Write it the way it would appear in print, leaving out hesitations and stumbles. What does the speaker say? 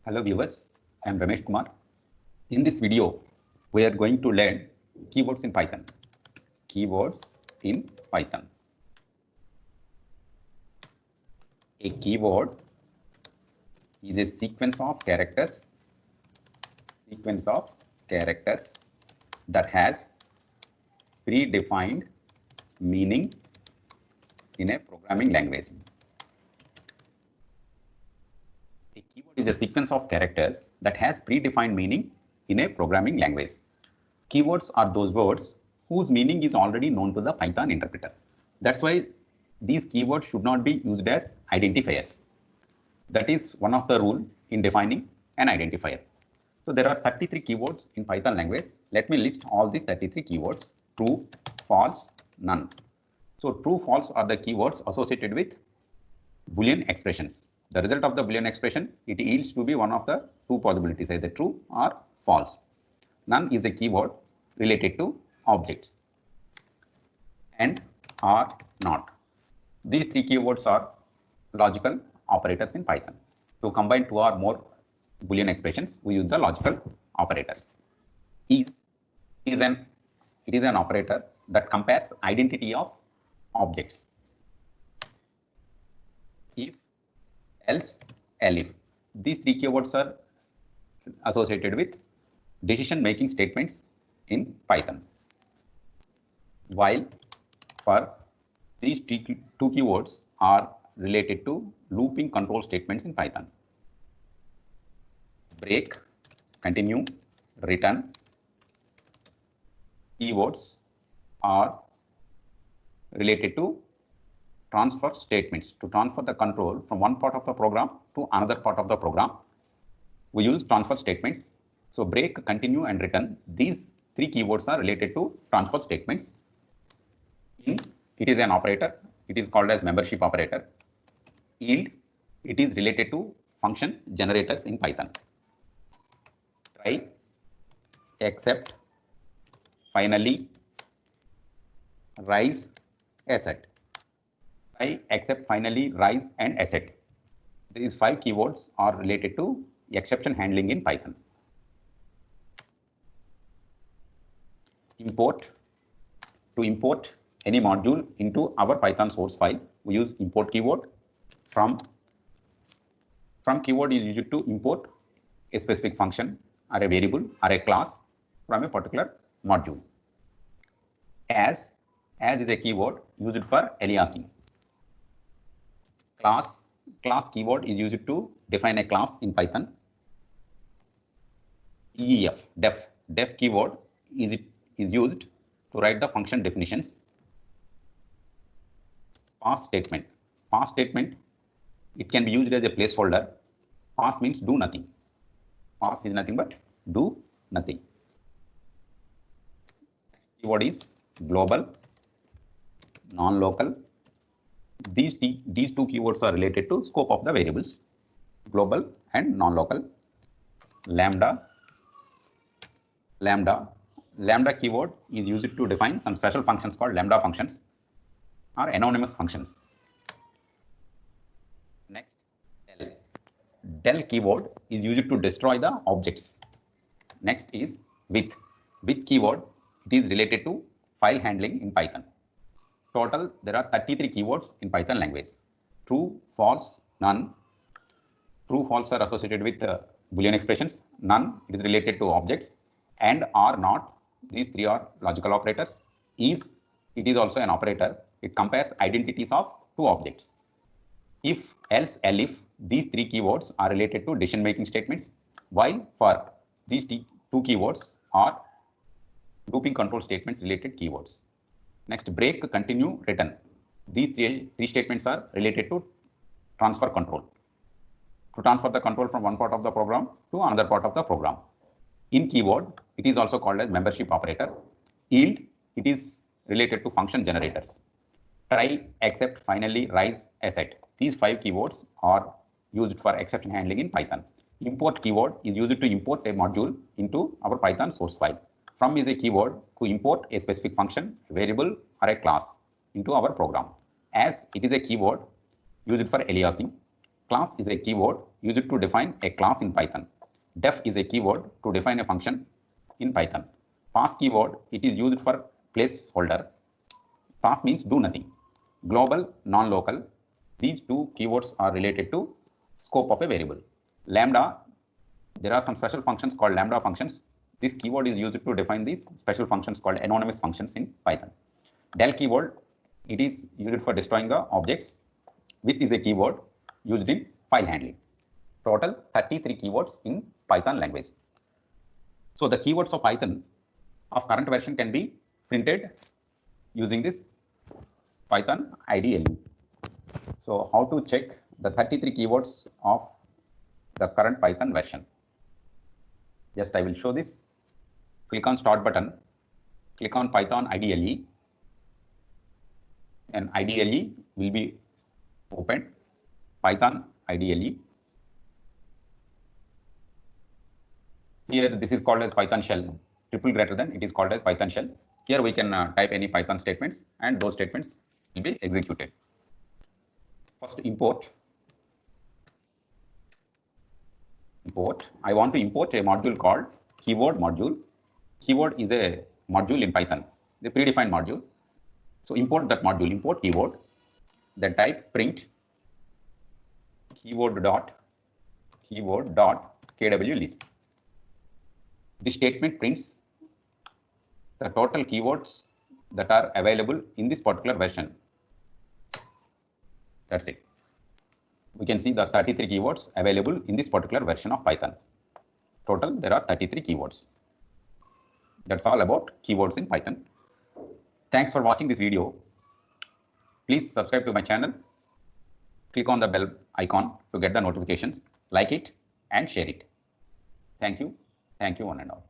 Hello viewers, I am Ramesh Kumar. In this video, we are going to learn keywords in Python. Keywords in Python. A keyword is a sequence of characters that has predefined meaning in a programming language. A keyword is a sequence of characters that has predefined meaning in a programming language. Keywords are those words whose meaning is already known to the Python interpreter. That's why these keywords should not be used as identifiers. That is one of the rules in defining an identifier. So there are 33 keywords in Python language. Let me list all these 33 keywords: true, false, none. So true, false are the keywords associated with Boolean expressions. The result of the Boolean expression, it yields to be one of the two possibilities, either true or false. None is a keyword related to objects, and are not. These three keywords are logical operators in Python. To combine two or more Boolean expressions, we use the logical operators. It is an operator that compares identity of objects. If, else, elif. These three keywords are associated with decision-making statements in Python. While for these two keywords are related to looping control statements in Python. Break, continue, return keywords are related to transfer statements. To transfer the control from one part of the program to another part of the program, we use transfer statements. So break, continue, and return, these three keywords are related to transfer statements. It is an operator. It is called as membership operator. Yield, it is related to function generators in Python. Try, except, finally, rise, asset. Try, except, finally, rise, and asset. These five keywords are related to exception handling in Python. Import. To import any module into our Python source file, we use import keyword. From keyword is used to import a specific function or a variable or a class from a particular module. As is a keyword used for aliasing. Class keyword is used to define a class in Python. Def keyword is used to write the function definitions. Pass statement, it can be used as a placeholder. Pass means do nothing. Pass is nothing but do nothing. Keyword is global, non-local. These two keywords are related to scope of the variables, global and non-local. Lambda keyword is used to define some special functions called lambda functions or anonymous functions. Next, del keyword is used to destroy the objects. Next is with keyword, it is related to file handling in Python. Total, there are 33 keywords in Python language. True, false, none. True, false are associated with Boolean expressions. None, it is related to objects. And are not, these three are logical operators. Is, it is also an operator. It compares identities of two objects. If, else, elif, these three keywords are related to decision-making statements, while for these two keywords are looping control statements related keywords. Next, break, continue, return. These three statements are related to transfer control. To transfer the control from one part of the program to another part of the program. In keyword, it is also called as membership operator. Yield, it is related to function generators. Try, except, finally, rise, asset. These five keywords are used for exception handling in Python. Import keyword is used to import a module into our Python source file. From is a keyword to import a specific function, variable, or a class into our program. As, it is a keyword used for aliasing. Class is a keyword used to define a class in Python. Def is a keyword to define a function in Python. Pass keyword, it is used for placeholder. Pass means do nothing. Global, non-local, these two keywords are related to scope of a variable. Lambda, there are some special functions called lambda functions. This keyword is used to define these special functions called anonymous functions in Python. Del keyword, it is used for destroying the objects. With is a keyword used in file handling. Total 33 keywords in Python language. So the keywords of Python of current version can be printed using this Python IDLE. So how to check the 33 keywords of the current Python version? Just I will show this. Click on Start button. Click on Python IDLE. And IDLE will be opened. Python IDLE. Here this is called as Python shell. Triple greater than, it is called as Python shell. Here we can type any Python statements and those statements will be executed. First import. I want to import a module called keyword module. Keyword is a module in Python, the predefined module. So import that module, import keyword, then type print keyword dot KW list. This statement prints the total keywords that are available in this particular version. That's it. We can see the 33 keywords available in this particular version of Python. Total, there are 33 keywords. That's all about keywords in Python. Thanks for watching this video. Please subscribe to my channel. Click on the bell icon to get the notifications. Like it and share it. Thank you. Thank you one and all.